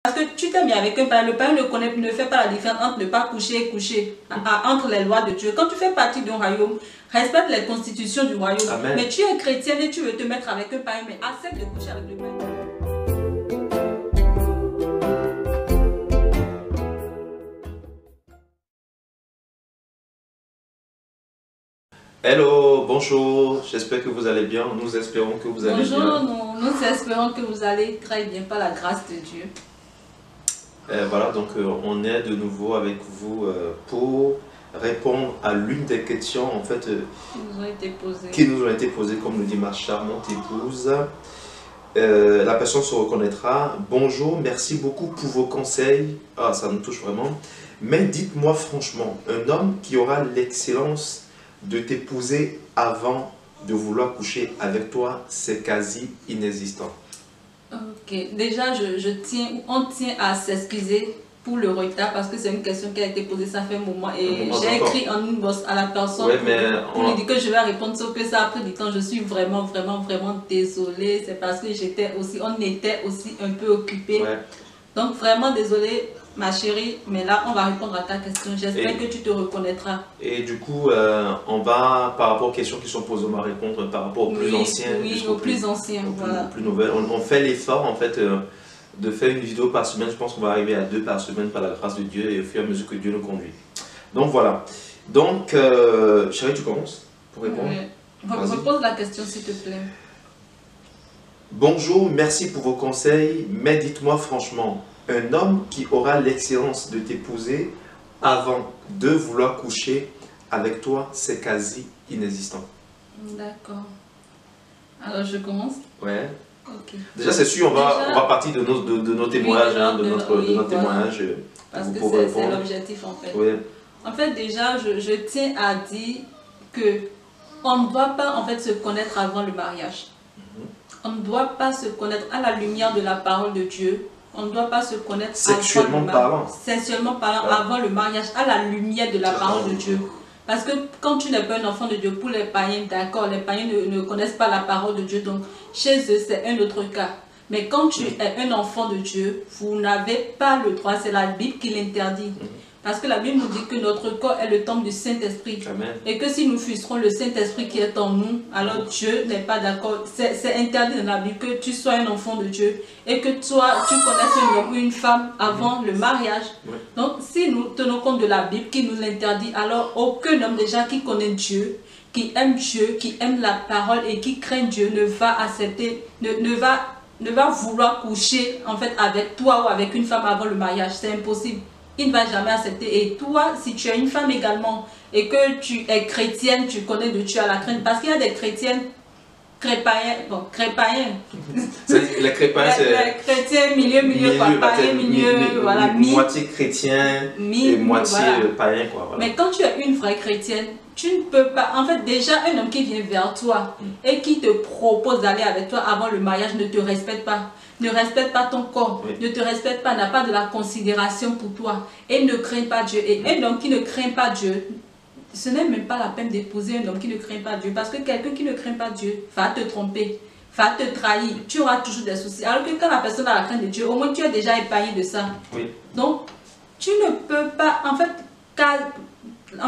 Parce que tu t'es mis avec un païen, le païen ne fait pas la différence entre ne pas coucher et coucher, entre les lois de Dieu. Quand tu fais partie d'un royaume, respecte les constitutions du royaume. Amen. Mais tu es chrétienne et tu veux te mettre avec un païen, mais accepte de coucher avec le païen. Hello, bonjour, j'espère que vous allez bien, nous espérons que vous allez bien. Bonjour, nous espérons que vous allez très bien par la grâce de Dieu. Voilà, donc on est de nouveau avec vous pour répondre à l'une des questions en fait qui nous ont été posées, comme le dit ma charmante épouse. La personne se reconnaîtra. Bonjour, merci beaucoup pour vos conseils. Ah, ça nous touche vraiment. Mais dites-moi franchement, un homme qui aura l'excellence de t'épouser avant de vouloir coucher avec toi, c'est quasi inexistant. Ok, déjà on tient à s'excuser pour le retard parce que c'est une question qui a été posée, ça fait un moment et j'ai écrit en inbox à la personne pour lui dire que je vais répondre, sauf que ça a pris du temps. Je suis vraiment désolée, c'est parce que on était aussi un peu occupés. Ouais. Donc vraiment désolée ma chérie, mais là on va répondre à ta question, j'espère que tu te reconnaîtras. Et du coup, on va, par rapport aux questions qui sont posées, on va répondre par rapport aux plus anciens. Oui, aux plus anciens, voilà. Plus nouvelles. On fait l'effort en fait de faire une vidéo par semaine. Je pense qu'on va arriver à 2 par semaine par la grâce de Dieu et au fur et à mesure que Dieu nous conduit. Donc voilà. Donc, chérie, tu commences pour répondre? Repose la question s'il te plaît. Bonjour, merci pour vos conseils, mais dites-moi franchement, un homme qui aura l'excellence de t'épouser avant de vouloir coucher avec toi, c'est quasi inexistant. D'accord. Alors je commence? Ouais. Ok. Déjà c'est sûr, on va partir de nos témoignages, de notre témoignage. Parce que c'est l'objectif en fait. Ouais. En fait déjà, je tiens à dire que on ne doit pas en fait se connaître avant le mariage. On ne doit pas se connaître à la lumière de la parole de Dieu. On ne doit pas se connaître sexuellement parlant. Sexuellement parlant, avant le mariage, à la lumière de la parole de Dieu. Parce que quand tu n'es pas un enfant de Dieu, pour les païens, d'accord, les païens ne connaissent pas la parole de Dieu, donc chez eux c'est un autre cas. Mais quand tu es un enfant de Dieu, vous n'avez pas le droit, c'est la Bible qui l'interdit. Parce que la Bible nous dit que notre corps est le temple du Saint-Esprit. Et que si nous frustrons le Saint-Esprit qui est en nous, alors Dieu n'est pas d'accord. C'est interdit dans la Bible que tu sois un enfant de Dieu et que toi, tu connaisses un homme ou une femme avant le mariage. Donc, si nous tenons compte de la Bible qui nous l'interdit, alors aucun homme déjà qui connaît Dieu, qui aime la parole et qui craint Dieu ne va accepter, ne va vouloir coucher en fait avec toi ou avec une femme avant le mariage. C'est impossible. Il ne va jamais accepter. Et toi, si tu es une femme également et que tu es chrétienne, tu connais de Dieu à la crainte. Parce qu'il y a des chrétiennes crépaïens. Les crépaïens, c'est... Les chrétiens, milieu, païen, voilà, moitié chrétien et moitié païen, quoi. Voilà. Mais quand tu es une vraie chrétienne, tu ne peux pas... En fait, déjà, un homme qui vient vers toi et qui te propose d'aller avec toi avant le mariage ne te respecte pas. Ne respecte pas ton corps, ne te respecte pas, n'a pas de la considération pour toi et ne craint pas Dieu. Et un homme qui ne craint pas Dieu, ce n'est même pas la peine d'épouser un homme qui ne craint pas Dieu. Parce que quelqu'un qui ne craint pas Dieu va te tromper, va te trahir, tu auras toujours des soucis. Alors que quand la personne a la crainte de Dieu, au moins tu es déjà épargné de ça. Donc, tu ne peux pas, en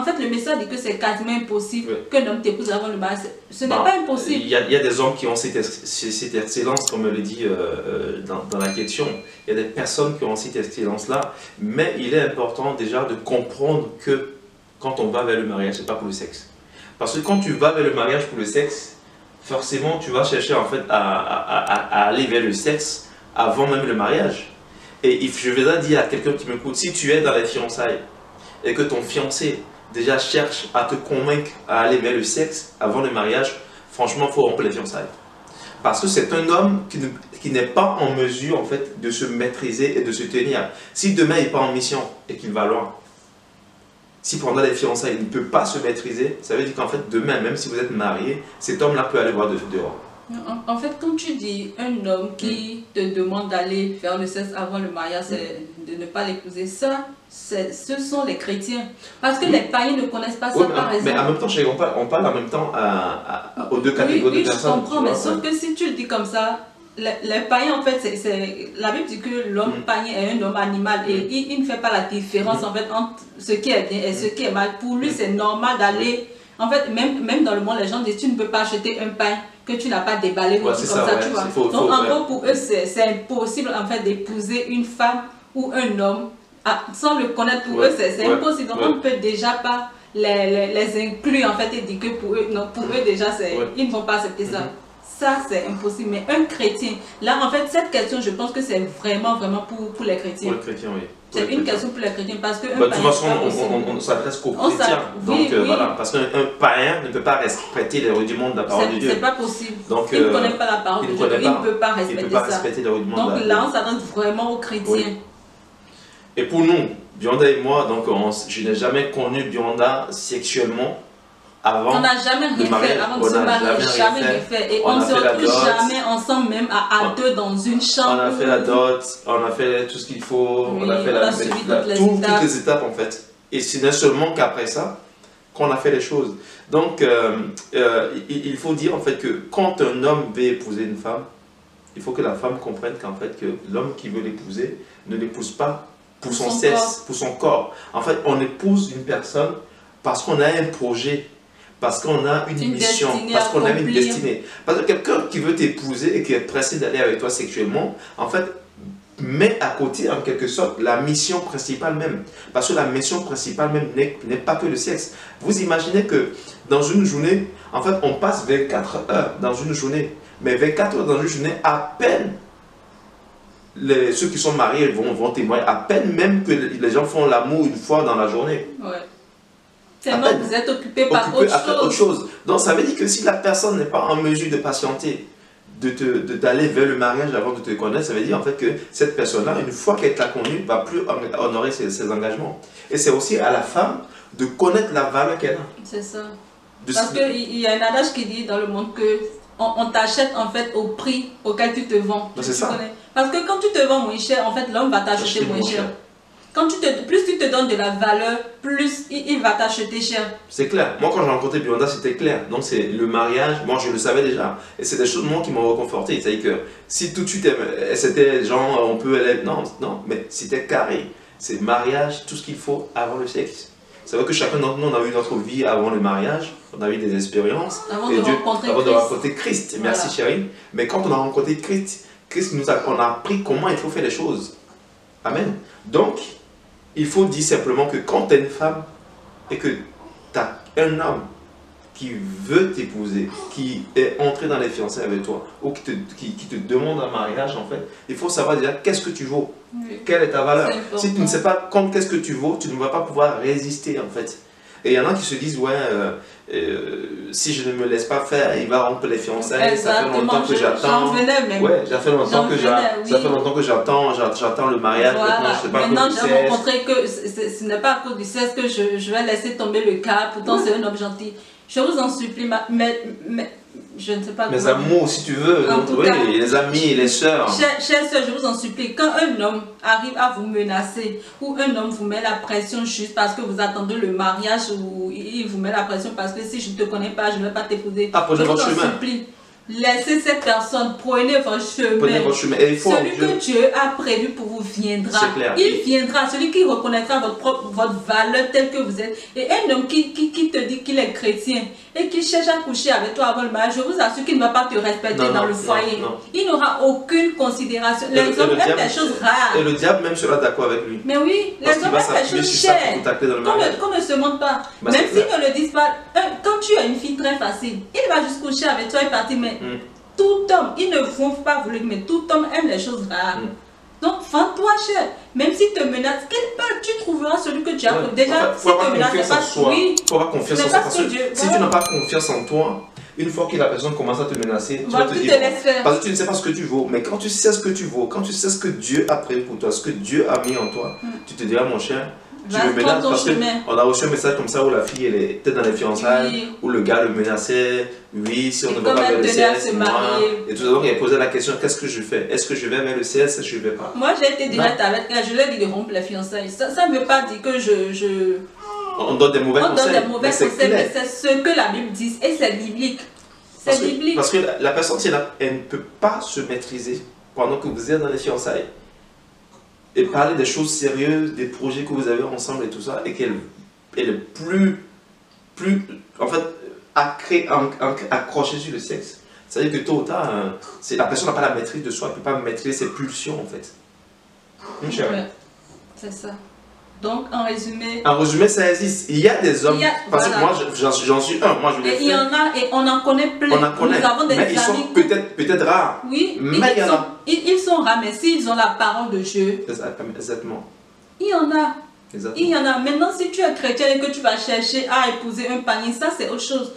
fait, le message dit que c'est quasiment impossible qu'un homme t'épouse avant le mariage. Ce n'est pas impossible. Il y a des hommes qui ont cette excellence, comme elle le dit dans la question. Il y a des personnes qui ont cette excellence-là. Mais il est important déjà de comprendre que quand on va vers le mariage, ce n'est pas pour le sexe. Parce que quand tu vas vers le mariage pour le sexe, forcément, tu vas chercher en fait à aller vers le sexe avant même le mariage. Et je vais dire à quelqu'un qui m'écoute, si tu es dans les fiançailles et que ton fiancé déjà cherche à te convaincre à aller vers le sexe avant le mariage, franchement, il faut rompre les fiançailles. Parce que c'est un homme qui n'est pas en mesure en fait, de se maîtriser et de se tenir. Si demain il part en mission et qu'il va loin, si pendant les fiançailles il ne peut pas se maîtriser, ça veut dire qu'en fait demain, même si vous êtes marié, cet homme-là peut aller voir dehors. En fait, quand tu dis un homme qui te demande d'aller faire le sexe avant le mariage, c'est de ne pas l'épouser, ça, ce sont les chrétiens. Parce que les païens ne connaissent pas ça par exemple. Mais en même temps, on parle en même temps aux deux catégories de personnes. Oui, je comprends, mais sauf que si tu le dis comme ça, les païens, en fait, la Bible dit que l'homme païen est un homme animal et il ne fait pas la différence en fait entre ce qui est bien et ce qui est mal. Pour lui, c'est normal d'aller. En fait, même dans le monde, les gens disent tu ne peux pas acheter un pain que tu n'as pas déballé, comme ça, tu vois. Donc, en gros, pour eux, c'est impossible en fait d'épouser une femme ou un homme sans le connaître. Pour eux, c'est impossible. Donc, on ne peut déjà pas les inclure en fait et dire que pour eux, non, pour eux déjà, ils ne vont pas accepter ça. Ça, c'est impossible. Mais un chrétien, là, en fait, cette question, je pense que c'est vraiment pour les chrétiens. Pour les chrétiens, oui. C'est une question pour les chrétiens parce que. De toute façon, on s'adresse qu'aux chrétiens. Donc, voilà, parce qu'un païen ne peut pas respecter les rudiments de la parole de Dieu. C'est pas possible. Donc, il ne connaît pas la parole de Dieu. Il ne peut pas respecter les rudiments de la parole de Dieu. Donc, là, on s'adresse vraiment aux chrétiens. Oui. Et pour nous, Bionda et moi, donc, je n'ai jamais connu Bionda sexuellement. Avant on n'a jamais rien fait avant de se marier, jamais rien fait. Et on ne se retrouve jamais ensemble, même à deux dans une chambre. On a fait la dot, on a fait tout ce qu'il faut, on a fait toutes les étapes en fait. Et ce n'est seulement qu'après ça qu'on a fait les choses. Donc il faut dire en fait que quand un homme veut épouser une femme, il faut que la femme comprenne qu'en fait que l'homme qui veut l'épouser ne l'épouse pas pour son sexe, pour son corps. En fait, on épouse une personne parce qu'on a un projet. Parce qu'on a une mission, parce qu'on a une destinée. Parce que quelqu'un qui veut t'épouser et qui est pressé d'aller avec toi sexuellement, en fait, met à côté, en quelque sorte, la mission principale même. Parce que la mission principale même n'est pas que le sexe. Vous imaginez que dans une journée, en fait, on passe 24 heures dans une journée. Mais 24 heures dans une journée, à peine, ceux qui sont mariés vont témoigner, à peine même que les gens font l'amour une fois dans la journée. Ouais. Tellement vous êtes occupé par autre chose. Donc ça veut dire que si la personne n'est pas en mesure de patienter, d'aller vers le mariage avant de te connaître, ça veut dire en fait que cette personne-là, une fois qu'elle t'a connu, ne va plus honorer ses engagements. Et c'est aussi à la femme de connaître la valeur qu'elle a. C'est ça. Parce qu'il y a un adage qui dit dans le monde que on t'achète en fait au prix auquel tu te vends. C'est ça. Parce que quand tu te vends moins cher, en fait l'homme va t'acheter moins cher. Quand plus tu te donnes de la valeur, plus il va t'acheter cher. C'est clair. Moi, quand j'ai rencontré Bionda, c'était clair. Donc, c'est le mariage. Moi, je le savais déjà. Et c'est des choses, moi, qui m'ont reconforté. C'est-à-dire que si tout de suite, c'était genre, on peut aller... Non, mais c'était carré. C'est mariage, tout ce qu'il faut avant le sexe. C'est vrai que chacun d'entre nous, on a eu notre vie avant le mariage. On a eu des expériences. Avant de rencontrer Christ. Merci, chérie. Mais quand on a rencontré Christ, on a appris comment il faut faire les choses. Amen. Donc, il faut dire simplement que quand tu es une femme et que tu as un homme qui veut t'épouser, qui est entré dans les fiançailles avec toi, ou qui te demande un mariage, en fait, il faut savoir déjà qu'est-ce que tu vaux, quelle est ta valeur. Si tu ne sais pas qu'est-ce que tu vaux, tu ne vas pas pouvoir résister, en fait. Et il y en a qui se disent, ouais, si je ne me laisse pas faire, il va rompre les fiançailles. Ça fait longtemps que j'attends. Ouais, ça fait longtemps que j'attends le mariage. Voilà. Maintenant, j'ai rencontré que ce n'est pas à cause du sexe que je vais laisser tomber le cas. Pourtant, c'est un homme gentil. Je vous en supplie, mais je ne sais pas. Mes amours, si tu veux. Donc, oui, les amis, les sœurs. Chers sœurs, je vous en supplie, quand un homme arrive à vous menacer ou un homme vous met la pression juste parce que vous attendez le mariage ou il vous met la pression parce que si je ne te connais pas, je ne vais pas t'épouser. Prenez votre chemin. Laissez cette personne, prenez votre chemin. Et celui que Dieu a prévu pour vous viendra. Il viendra, celui qui reconnaîtra votre valeur telle que vous êtes. Et un homme qui te dit qu'il est chrétien et qui cherche à coucher avec toi avant le mariage, je vous assure qu'il ne va pas te respecter dans le foyer. Il n'aura aucune considération. Les hommes aiment des choses rares. Et le diable même sera d'accord avec lui. Mais oui, les hommes aiment des choses chères. Qu'on ne se montre pas. Même s'ils ne le disent pas, quand tu as une fille très facile, il va juste coucher avec toi et partir. Mais tout homme, ils ne vont pas vouloir, mais tout homme aime les choses rares. Donc, vends-toi cher. Même s'il te menace, tu trouveras celui que tu as. Déjà, si te menace, c'est pas soi. Il faut avoir confiance en soi. Parce que si tu n'as pas confiance en toi, une fois que la personne commence à te menacer, tu vas te dire, parce que tu ne sais pas ce que tu vaux. Mais quand tu sais ce que tu vaux, quand tu sais ce que Dieu a prévu pour toi, ce que Dieu a mis en toi, tu te diras, mon cher, tu me menaces parce qu'on a reçu un message comme ça où la fille elle était dans les fiançailles, où le gars le menaçait, si on ne va pas vers le CS, et tout ça. Donc il a posé la question, qu'est-ce que je fais? Est-ce que je vais vers le CS, est-ce que je ne vais pas? Moi j'ai été directe avec elle, je lui ai dit de rompre les fiançailles. Ça ne veut pas dire que on donne des mauvais conseils. Mais c'est ce que la Bible dit et c'est biblique. C'est biblique. Parce que la personne, si elle ne peut pas se maîtriser pendant que vous êtes dans les fiançailles et parler des choses sérieuses, des projets que vous avez ensemble et tout ça, et qu'elle est plus en fait, accrochée sur le sexe. C'est-à-dire que tôt ou tard, la personne n'a pas la maîtrise de soi, elle ne peut pas maîtriser ses pulsions en fait. Ouais, c'est ça. Donc, en résumé... En résumé, ça existe. Il y a des hommes, parce que moi, j'en suis un, moi je l'ai fait. Il y en a, et on en connaît plein. On en connaît, Nous avons des mais ils sont amis peut-être rares. Oui, mais ils sont rares, mais s'ils ont la parole de Dieu... Exactement. Il y en a. Exactement. Il y en a. Maintenant, si tu es chrétien et que tu vas chercher à épouser un païen, ça c'est autre chose.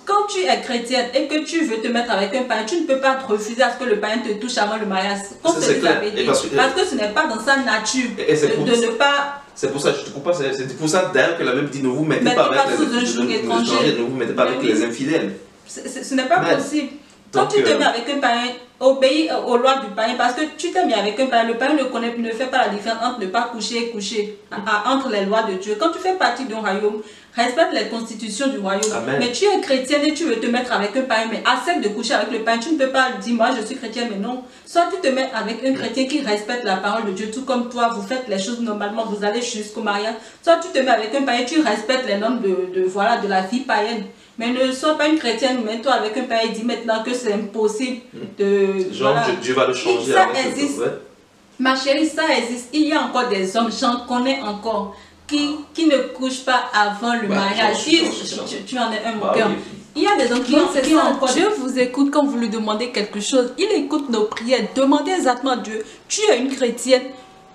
Quand tu es chrétienne et que tu veux te mettre avec un païen, tu ne peux pas te refuser à ce que le païen te touche avant le mariage. Parce que ce n'est pas dans sa nature de ne pas... C'est pour ça, je te coupe pas, c'est pour ça d'ailleurs que la Bible dit ne vous mettez pas avec ne vous mettez pas avec les infidèles. Ce n'est pas possible. Quand tu te mets avec un païen, obéis aux lois du païen, parce que tu t'es mis avec un païen, le païen ne fait pas la différence entre ne pas coucher et coucher, entre les lois de Dieu. Quand tu fais partie d'un royaume, respecte les constitutions du royaume. Amen. Mais tu es chrétienne et tu veux te mettre avec un païen, mais accepte de coucher avec le païen. Tu ne peux pas dire, moi je suis chrétienne, mais non. Soit tu te mets avec un chrétien qui respecte la parole de Dieu, tout comme toi, vous faites les choses normalement, vous allez jusqu'au mariage. Soit tu te mets avec un païen, tu respectes les normes de la vie païenne. Mais ne sois pas une chrétienne, mets-toi avec un païen et dis maintenant que c'est impossible de... Genre, voilà. Dieu va le changer. Ça existe. Ouais. Ma chérie, ça existe. Il y a encore des hommes, j'en connais encore, qui ne couchent pas avant le mariage. Tu en es un, mon cœur. Oui. Il y a des hommes qui ont encore... Dieu vous écoute quand vous lui demandez quelque chose. Il écoute nos prières. Demandez exactement à Dieu. Tu es une chrétienne.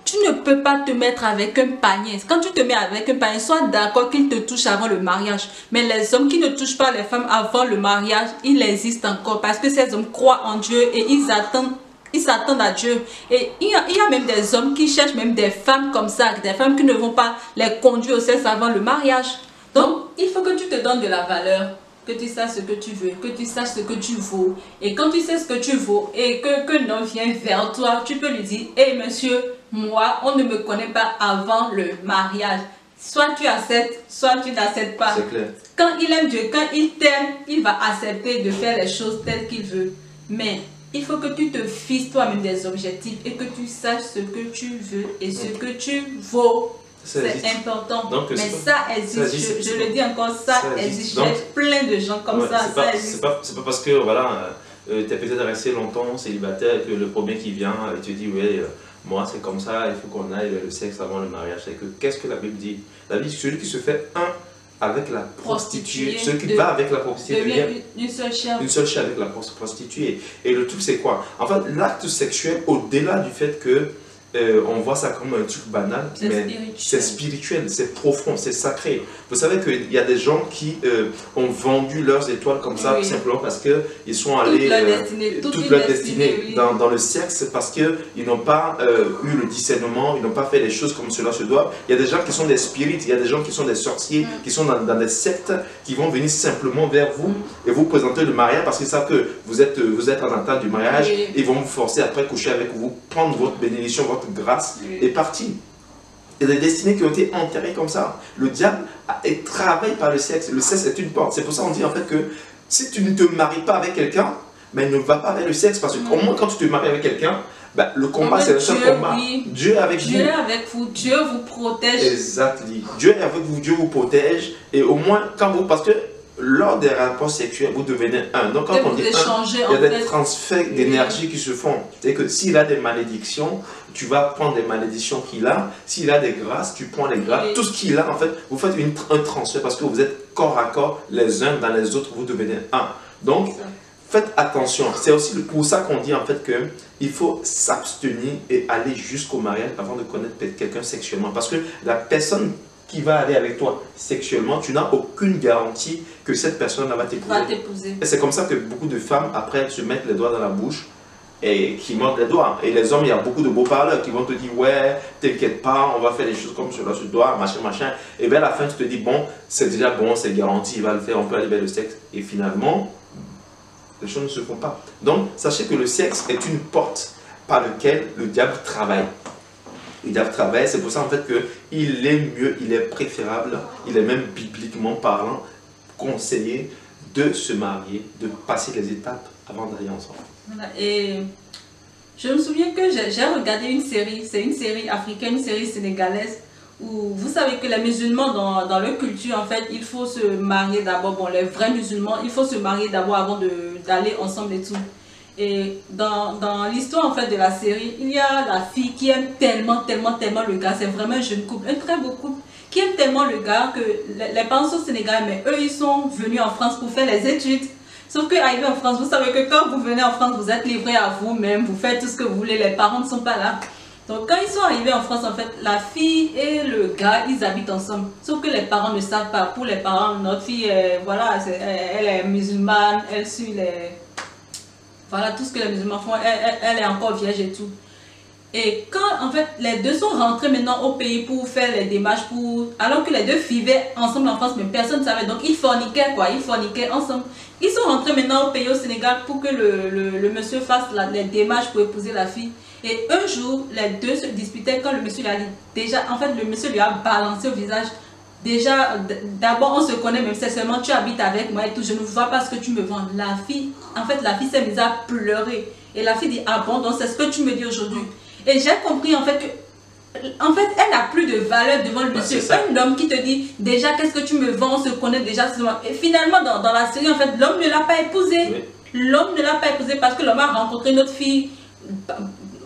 Tu ne peux pas te mettre avec un païen. Quand tu te mets avec un païen, sois d'accord qu'il te touche avant le mariage. Mais les hommes qui ne touchent pas les femmes avant le mariage, il existe encore. Parce que ces hommes croient en Dieu et ils s'attendent à Dieu. Et il y a même des hommes qui cherchent même des femmes comme ça, des femmes qui ne vont pas les conduire au sexe avant le mariage. Donc, il faut que tu te donnes de la valeur, que tu saches ce que tu veux, que tu saches ce que tu vaux. Et quand tu sais ce que tu vaux et que l'homme vient vers toi, tu peux lui dire, « Hey monsieur, moi, on ne me connaît pas avant le mariage. » Soit tu acceptes, soit tu n'acceptes pas. C'est clair. Quand il aime Dieu, quand il t'aime, il va accepter de faire les choses telles qu'il veut. Mais il faut que tu te fixes toi-même des objectifs et que tu saches ce que tu veux et ce que tu vaux. C'est important. Donc, mais ça existe. Je le dis encore, ça existe. J'ai plein de gens comme ça. C'est pas parce que voilà, tu es peut-être resté longtemps célibataire et que le premier qui vient te dit ouais, moi c'est comme ça, il faut qu'on aille le sexe avant le mariage. Qu'est-ce que la Bible dit? La Bible dit celui qui se fait un avec la prostituée, celui qui va avec la prostituée devient une seule chair avec la prostituée. Et le truc c'est quoi? En fait, l'acte sexuel, au-delà du fait que on voit ça comme un truc banal, mais c'est spirituel, c'est profond, c'est sacré. Vous savez qu'il y a des gens qui ont vendu leurs étoiles comme ça, tout simplement parce qu'ils sont allés toute leur destinée dans le sexe, parce qu'ils n'ont pas eu le discernement, ils n'ont pas fait les choses comme cela se doit. Il y a des gens qui sont des spirites, il y a des gens qui sont des sorciers, qui sont dans des sectes, qui vont venir simplement vers vous et vous présenter le mariage parce qu'ils savent que vous êtes en attente du mariage, ils vont vous forcer après coucher avec vous, prendre votre bénédiction, votre grâce est partie. Il y a des destinées qui ont été enterrées comme ça. Le diable travaille par le sexe. Le sexe est une porte. C'est pour ça qu'on dit en fait que si tu ne te maries pas avec quelqu'un, mais ne va pas vers le sexe. Parce qu'au moins quand tu te maries avec quelqu'un, bah, le combat c'est un seul combat. Oui. Dieu est avec vous. Dieu est avec vous. Dieu vous protège. Exactement. Dieu est avec vous. Dieu vous protège. Et au moins quand vous... Parce que lors des rapports sexuels, vous devenez un. Donc quand on dit un, il y a des transferts d'énergie qui se font. C'est-à-dire que s'il a des malédictions, tu vas prendre des malédictions qu'il a. S'il a des grâces, tu prends les grâces. Tout ce qu'il a, en fait, vous faites un transfert parce que vous êtes corps à corps, les uns dans les autres, vous devenez un. Donc, faites attention. C'est aussi pour ça qu'on dit en fait qu'il faut s'abstenir et aller jusqu'au mariage avant de connaître quelqu'un sexuellement. Parce que la personne qui va aller avec toi sexuellement, tu n'as aucune garantie que cette personne-là va t'épouser. Et c'est comme ça que beaucoup de femmes, après, se mettent les doigts dans la bouche et qui mordent les doigts. Et les hommes, il y a beaucoup de beaux parleurs qui vont te dire, ouais, t'inquiète pas, on va faire les choses comme cela se doit, machin, machin. Et bien à la fin, tu te dis, bon, c'est déjà bon, c'est garanti, il va le faire, on peut aller vers le sexe. Et finalement, les choses ne se font pas. Donc, sachez que le sexe est une porte par laquelle le diable travaille. Le diable travaille, c'est pour ça en fait qu'il est mieux, il est préférable, il est même bibliquement parlant, conseillé de se marier, de passer les étapes avant d'aller ensemble. Voilà. Et je me souviens que j'ai regardé une série, c'est une série africaine, une série sénégalaise, où vous savez que les musulmans dans leur culture, en fait, il faut se marier d'abord. Bon, les vrais musulmans, il faut se marier d'abord avant d'aller ensemble et tout. Et dans l'histoire en fait de la série, il y a la fille qui aime tellement le gars, c'est vraiment un jeune couple, un très beau couple, qui aime tellement le gars que les parents sont sénégalais, mais eux ils sont venus en France pour faire les études. Sauf qu'arrivé en France, vous savez que quand vous venez en France, vous êtes livré à vous-même, vous faites tout ce que vous voulez, les parents ne sont pas là. Donc quand ils sont arrivés en France, en fait, la fille et le gars, ils habitent ensemble. Sauf que les parents ne savent pas. Pour les parents, notre fille, voilà, elle est musulmane, elle suit les... Voilà, tout ce que les musulmans font, elle est encore vierge et tout. Et quand, en fait, les deux sont rentrés maintenant au pays pour faire les démarches, alors que les deux vivaient ensemble en France, mais personne ne savait. Donc, ils forniquaient, quoi. Ils forniquaient ensemble. Ils sont rentrés maintenant au pays, au Sénégal, pour que le monsieur fasse les démarches pour épouser la fille. Et un jour, les deux se disputaient quand le monsieur lui a dit, déjà, en fait, le monsieur lui a balancé au visage. Déjà, d'abord, on se connaît, même c'est seulement tu habites avec moi et tout, je ne vois pas ce que tu me vends. La fille, en fait, la fille s'est mise à pleurer. Et la fille dit, ah bon, donc c'est ce que tu me dis aujourd'hui. Et j'ai compris, en fait, que, en fait, elle n'a plus de valeur devant le monsieur. Un homme qui te dit, déjà, qu'est-ce que tu me vends, on se connaît déjà. Et finalement, dans la série, en fait, l'homme ne l'a pas épousée. Oui. L'homme ne l'a pas épousée parce que l'homme a rencontré une autre fille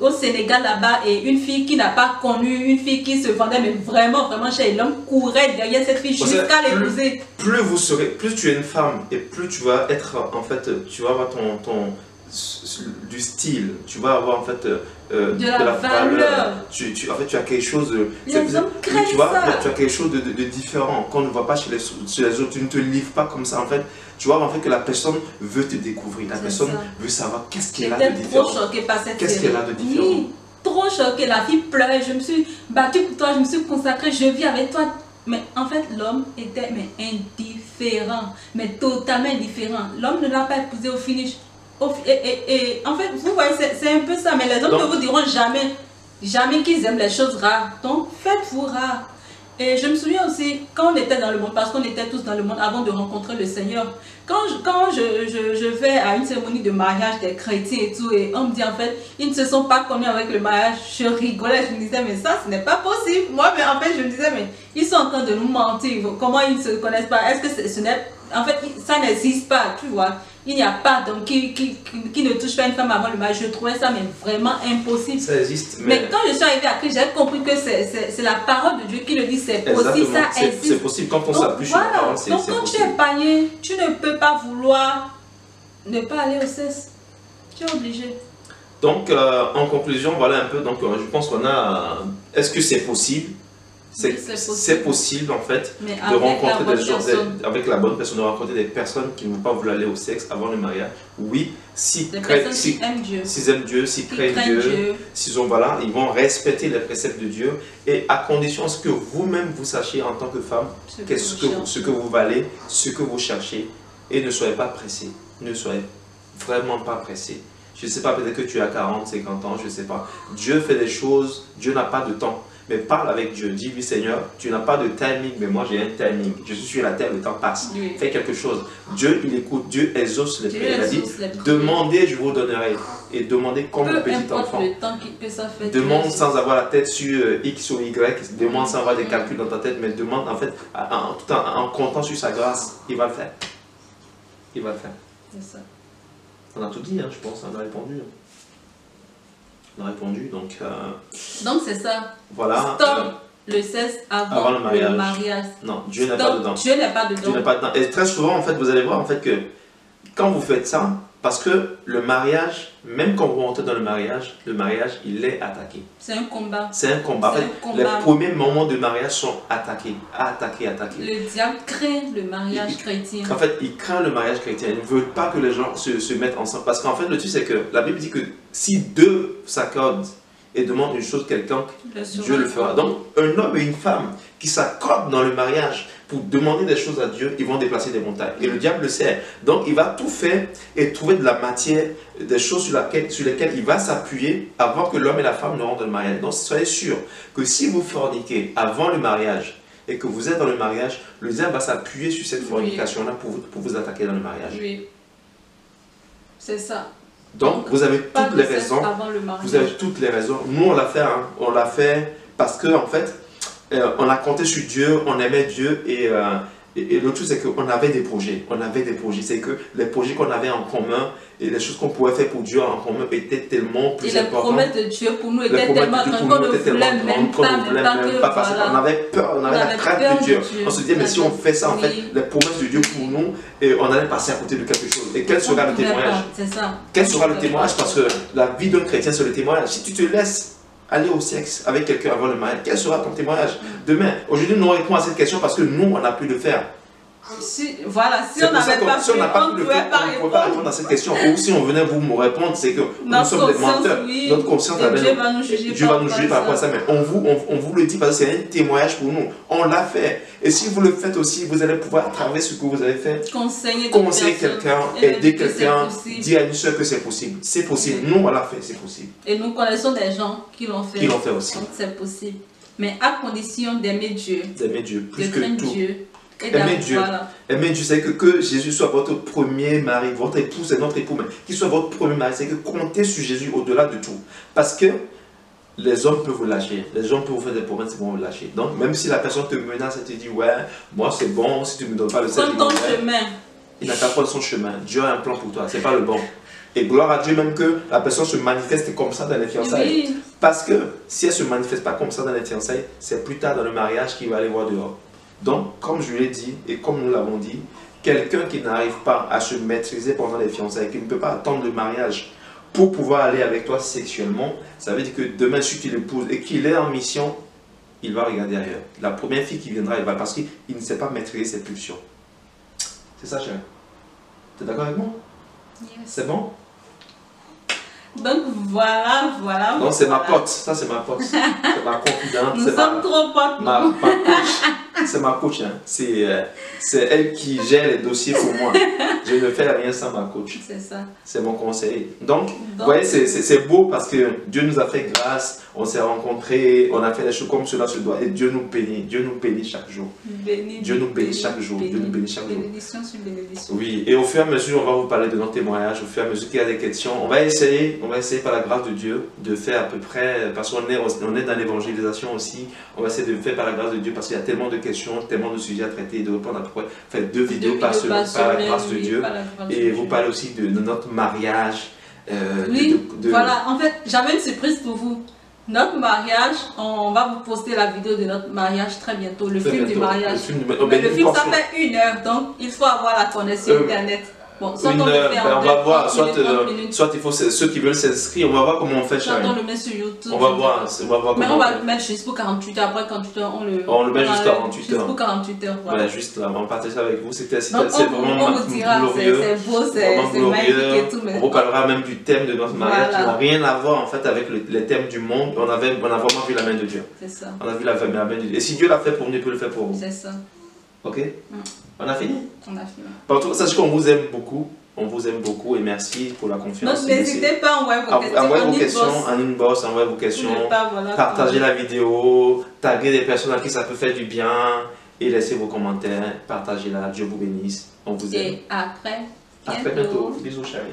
au Sénégal là-bas, et une fille qui n'a pas connu, une fille qui se vendait mais vraiment cher, et l'homme courait derrière cette fille jusqu'à l'épouser. Plus tu es une femme et plus tu vas être, en fait, tu vas avoir du style, tu vas avoir en fait de la valeur. En fait, tu as quelque chose tu as quelque chose de différent qu'on ne voit pas chez les autres. Tu ne te livres pas comme ça en fait. Tu vois en fait que la personne veut te découvrir, la personne veut savoir qu'est-ce qu'elle a de différent. Trop choquée par cette Qu'est-ce qu'elle a de différent. Oui, trop choquée. La fille pleurait. Je me suis battue pour toi, je me suis consacrée, je vis avec toi. Mais en fait, l'homme était indifférent, mais totalement indifférent. L'homme ne l'a pas épousée au finish. Et en fait, vous voyez, c'est un peu ça. Mais les hommes ne vous diront jamais qu'ils aiment les choses rares. Donc, faites-vous rare. Et je me souviens aussi, quand on était dans le monde, parce qu'on était tous dans le monde avant de rencontrer le Seigneur, quand je vais à une cérémonie de mariage des chrétiens et tout, et on me dit en fait, ils ne se sont pas connus avec le mariage, je rigolais, je me disais, mais ça, ce n'est pas possible. Moi, mais en fait, je me disais, mais ils sont en train de nous mentir. Comment ils ne se connaissent pas? Est-ce que ce n'est... En fait, ça n'existe pas, tu vois. Il n'y a pas d'homme qui ne touche pas une femme avant le mariage. Je trouvais ça mais vraiment impossible. Ça existe. Mais quand je suis arrivée à Christ, j'ai compris que c'est la parole de Dieu qui le dit. C'est possible, ça existe. C'est possible quand on s'appuie sur la parole. Donc quand tu es païen, tu ne peux pas vouloir ne pas aller au cesse. Tu es obligé. Donc en conclusion, voilà un peu. Donc je pense qu'on a... Est-ce que c'est possible? C'est possible en fait de rencontrer des gens avec la bonne personne, de rencontrer des personnes qui ne vont pas vouloir aller au sexe avant le mariage. Oui, s'ils aiment Dieu, s'ils craignent Dieu, s'ils ont, voilà, ils vont respecter les préceptes de Dieu, et à condition que vous-même vous sachiez en tant que femme ce que vous valez, ce que vous cherchez, et ne soyez pas pressés, ne soyez vraiment pas pressés. Je ne sais pas, peut-être que tu as 40, 50 ans, je ne sais pas. Dieu fait des choses, Dieu n'a pas de temps. Mais parle avec Dieu, dis-lui Seigneur, tu n'as pas de timing, mais moi j'ai un timing. Je suis sur la terre, le temps passe. Oui. Fais quelque chose. Dieu, il écoute, Dieu exauce les prières. Il a dit, demandez, je vous donnerai. Et demandez comme un petit enfant. Le temps que ça fait, demande sans avoir la tête sur X ou Y, demande sans avoir des calculs dans ta tête, mais demande en fait, en comptant sur sa grâce, il va le faire. Il va le faire. C'est ça. On a tout dit, hein, je pense, on a répondu. On a répondu, donc c'est ça. Voilà. Stop le sexe avant le mariage. Non, Dieu n'est pas dedans. Dieu n'est pas dedans. Dieu n'est pas dedans. Et très souvent, en fait, vous allez voir en fait que quand vous faites ça, parce que le mariage, même quand vous rentrez dans le mariage, il est attaqué. C'est un combat. C'est un combat. En fait, les premiers moments de mariage sont attaqués. Le diable craint le mariage chrétien. En fait, il craint le mariage chrétien. Il ne veut pas que les gens se mettent ensemble. Parce qu'en fait, le truc, c'est que la Bible dit que si deux s'accordent et demandent une chose quelconque, Dieu le fera. Donc, un homme et une femme qui s'accordent dans le mariage pour demander des choses à Dieu, ils vont déplacer des montagnes. Et le diable le sait. Donc, il va tout faire et trouver de la matière, des choses sur lesquelles il va s'appuyer avant que l'homme et la femme ne rentrent dans le mariage. Donc, soyez sûr que si vous forniquez avant le mariage, et que vous êtes dans le mariage, le diable va s'appuyer sur cette fornication-là pour vous attaquer dans le mariage. Oui. C'est ça. Donc, vous avez toutes les raisons. Vous avez toutes les raisons. Nous, on l'a fait. Hein. On l'a fait parce que, en fait, on a compté sur Dieu, on aimait Dieu et l'autre chose, c'est qu'on avait des projets. On avait des projets. C'est que les projets qu'on avait en commun et les choses qu'on pouvait faire pour Dieu en commun étaient tellement plus importantes. Et les promesses de Dieu pour nous étaient tellement grandes qu'on ne voulait même pas parce qu'on avait peur, on avait la crainte de Dieu. On se disait, mais si on fait ça, en fait, les promesses de Dieu pour nous, et on allait passer à côté de quelque chose. Et quel sera le témoignage? C'est ça. Quel sera le témoignage? Parce que la vie d'un chrétien, c'est le témoignage. Si tu te laisses aller au sexe avec quelqu'un avant le mariage, quel sera ton témoignage demain? Aujourd'hui, nous répondons à cette question parce que nous, on n'a pu le faire. Si on n'avait pas pu, on ne pouvait pas répondre à cette question. Ou si on venait vous me répondre, c'est que nous sommes des menteurs. Notre conscience, Dieu va nous juger par rapport à ça. Mais on vous le dit parce que c'est un témoignage pour nous. On l'a fait. Et si vous le faites aussi, vous allez pouvoir, à travers ce que vous avez fait, conseiller quelqu'un, aider quelqu'un, dire à une soeur que c'est possible. C'est possible. Nous, on l'a fait, c'est possible. Et nous connaissons des gens qui l'ont fait. Qui l'ont fait aussi. Donc c'est possible. Mais à condition d'aimer Dieu. D'aimer Dieu, plus que tout. Aimer Dieu. Aimer Dieu, c'est que Jésus soit votre premier mari, votre époux, c'est notre époux, mais qu'il soit votre premier mari, c'est que comptez sur Jésus au-delà de tout. Parce que les hommes peuvent vous lâcher, les hommes peuvent vous faire des promesses, ils vont vous lâcher. Donc, même si la personne te menace et te dit, ouais, moi c'est bon, si tu ne me donnes pas le sexe, prends ton chemin. Il n'a qu'à prendre son chemin. Dieu a un plan pour toi, c'est pas le bon. Et gloire à Dieu même que la personne se manifeste comme ça dans les fiançailles. Oui. Parce que si elle ne se manifeste pas comme ça dans les fiançailles, c'est plus tard dans le mariage qu'il va aller voir dehors. Donc, comme je l'ai dit et comme nous l'avons dit, quelqu'un qui n'arrive pas à se maîtriser pendant les fiançailles, qui ne peut pas attendre le mariage pour pouvoir aller avec toi sexuellement, ça veut dire que demain, si tu l'épouses et qu'il est en mission, il va regarder ailleurs. La première fille qui viendra, il va parce qu'il ne sait pas maîtriser ses pulsions. C'est ça, chérie. Tu es d'accord avec moi? Yes. C'est bon? Donc voilà. Non, c'est ma pote. Ça, c'est ma pote. C'est ma confidente. Nous sommes trop potes. Ma coach. C'est ma coach. Hein. C'est elle qui gère les dossiers pour moi. Je ne fais rien sans ma coach. C'est ça. C'est mon conseiller. Donc vous voyez, c'est beau parce que Dieu nous a fait grâce. On s'est rencontrés. On a fait les choses comme cela se doit. Et Dieu nous bénit. Dieu nous bénit chaque jour. Dieu nous bénit chaque jour. Dieu nous bénit chaque jour. Bénédiction sur bénédiction. Oui. Et au fur et à mesure, on va vous parler de nos témoignages. Au fur et à mesure qu'il y a des questions, on va essayer par la grâce de Dieu de faire à peu près, parce qu'on est dans l'évangélisation aussi, on va essayer de faire par la grâce de Dieu parce qu'il y a tellement de questions, tellement de sujets à traiter, de répondre à peu près, faire 2 vidéos par la grâce de Dieu. Et vous parlez aussi de notre mariage. Voilà, en fait, j'avais une surprise pour vous. Notre mariage, on va vous poster la vidéo de notre mariage très bientôt, le film du mariage. Le film, ça fait 1 heure, donc il faut avoir la connexion internet. Bon, soit on le fait en on va voir, soit il faut ceux qui veulent s'inscrire, on va voir comment on fait. Soit on le met sur YouTube. On va voir comment. Mais on va le mettre juste pour 48 heures. Après 48 heures, on le met juste 48 heures. Juste pour 48 heures. Voilà, juste là, on va partager avec vous. C'était vraiment glorieux. C'est beau, c'est magnifique et tout. On vous parlera même du thème de notre mariage qui n'a rien à voir en fait avec les thèmes du monde. On a vraiment vu la main de Dieu. C'est ça. On a vu la main de Dieu. Et si Dieu l'a fait pour nous, il peut le faire pour vous. C'est ça. Ok? On a fini? On a fini. En tout cas, sachez qu'on vous aime beaucoup. On vous aime beaucoup et merci pour la confiance. Donc n'hésitez pas à envoyer vos questions en inbox, envoyez vos questions, partagez la vidéo, taguez des personnes à qui ça peut faire du bien et laissez vos commentaires, partagez-la, Dieu vous bénisse, on vous aime. Et après bientôt. Bisous chérie.